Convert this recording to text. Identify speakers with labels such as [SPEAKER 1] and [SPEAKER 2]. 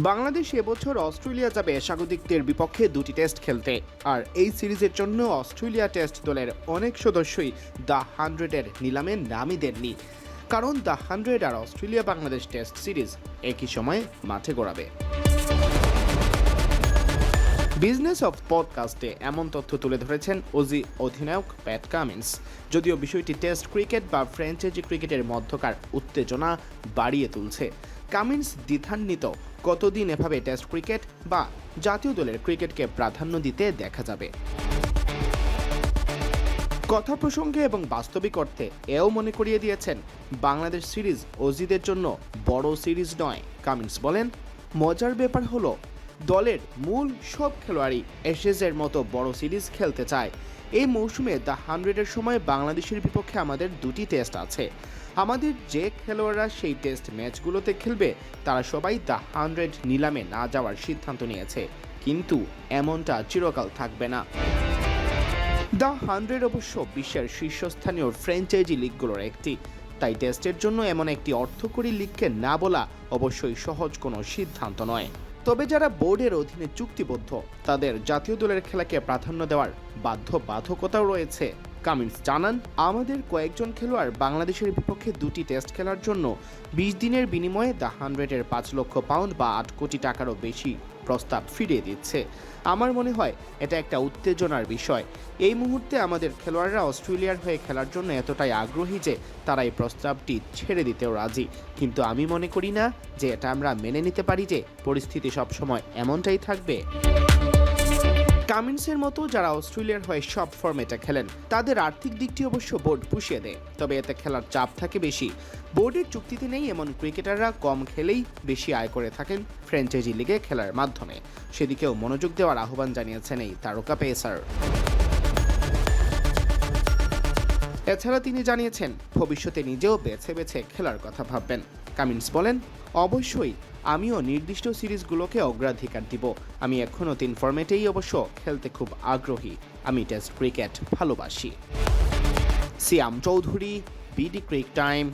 [SPEAKER 1] বাংলাদেশ এবছর অস্ট্রেলিয়া যাবে স্বাগতিকদের বিপক্ষে দুটি টেস্ট খেলতে। আর এই সিরিজের জন্য অস্ট্রেলিয়া টেস্ট দলের অনেক সদস্যই দ্য 100-এর নিলামে নামই দেননি, কারণ দ্য 100 আর অস্ট্রেলিয়া বাংলাদেশ টেস্ট সিরিজ একই সময়ে মাঠে গড়াবে। বিজনেস অফ পডকাস্টে এমন তথ্য তুলে ধরেছেন অজি অধিনায়ক প্যাট কামিন্স। যদিও বিষয়টি টেস্ট ক্রিকেট বা ফ্র্যাঞ্চাইজি ক্রিকেটের মধ্যকার উত্তেজনা বাড়িয়ে তুলছে। কামিন্স দ্বিধান্বিত, কতদিন এভাবে টেস্ট ক্রিকেট বা জাতীয় দলের ক্রিকেটকে প্রাধান্য দিতে দেখা যাবে। কথা প্রসঙ্গে এবং বাস্তবিক অর্থে এও মনে করিয়ে দিয়েছেন, বাংলাদেশ সিরিজ অজিদের জন্য বড় সিরিজ নয়। কামিন্স বলেন, মজার ব্যাপার হলো দলের মূল সব খেলোয়াড়ই অ্যাশেজের মতো বড় সিরিজ খেলতে চায়। এই মৌসুমে দ্য 100-এর সময় বাংলাদেশের বিপক্ষে আমাদের দুটি টেস্ট আছে। আমাদের যে খেলোয়াড়রা সেই টেস্ট ম্যাচগুলোতে খেলবে তারা সবাই দ্য 100 নিলামে না যাওয়ার সিদ্ধান্ত নিয়েছে, কিন্তু এমনটা চিরকাল থাকবে না। দ্য 100 অবশ্য বিশ্বের শীর্ষস্থানীয় ফ্র্যাঞ্চাইজি লিগগুলোর একটি, তাই টেস্টের জন্য এমন একটি অর্থকরী লিগকে না বলা অবশ্যই সহজ কোনো সিদ্ধান্ত নয়। তবে যারা বোর্ডের অধীনে চুক্তিবদ্ধ তাদের জাতীয় দলের খেলাকে প্রাধান্য দেওয়ার বাধ্যবাধকতাও রয়েছে। কামিন্স জানান, আমাদের কয়েকজন খেলোয়াড় বাংলাদেশের বিপক্ষে দুটি টেস্ট খেলার জন্য 20 দিনের বিনিময়ে দ্য 100-এর 5 লক্ষ পাউন্ড বা 8 কোটি টাকারও বেশি প্রস্তাব ফিরিয়ে দিচ্ছে। আমার মনে হয় এটা একটা উত্তেজনার বিষয়। এই মুহূর্তে আমাদের খেলোয়াড়রা অস্ট্রেলিয়ার হয়ে খেলার জন্য এতটাই আগ্রহী যে তারা এই প্রস্তাবটি ছেড়ে দিতেও রাজি, কিন্তু আমি মনে করি না যে এটা আমরা মেনে নিতে পারি যে পরিস্থিতি সবসময় এমনটাই থাকবে। কামিন্সের মতো যারা অস্ট্রেলিয়ার হয়ে সব ফরম্যাটে খেলেন তাদের আর্থিক দিকটি অবশ্য বোর্ড পুষিয়ে দেয়, তবে এতে খেলার চাপ থাকে বেশি। বোর্ডের চুক্তিতে নেই এমন ক্রিকেটাররা কম খেলেই বেশি আয় করে থাকেন ফ্র্যাঞ্চাইজি লিগে খেলার মাধ্যমে, সেদিকেও মনোযোগ দেওয়ার আহ্বান জানিয়েছেন এই তারকা পেসার। এছাড়া তিনি জানিয়েছেন, ভবিষ্যতে নিজেও বেছে বেছে খেলার কথা ভাববেন। কামিন্স বলেন, অবশ্যই আমিও নির্দিষ্ট সিরিজগুলোকে অগ্রাধিকার দিব। আমি এখনও 3 ফরম্যাটেই অবশ্য খেলতে খুব আগ্রহী। আমি টেস্ট ক্রিকেট ভালোবাসি। সিয়াম চৌধুরী, বিডি ক্রিক টাইম।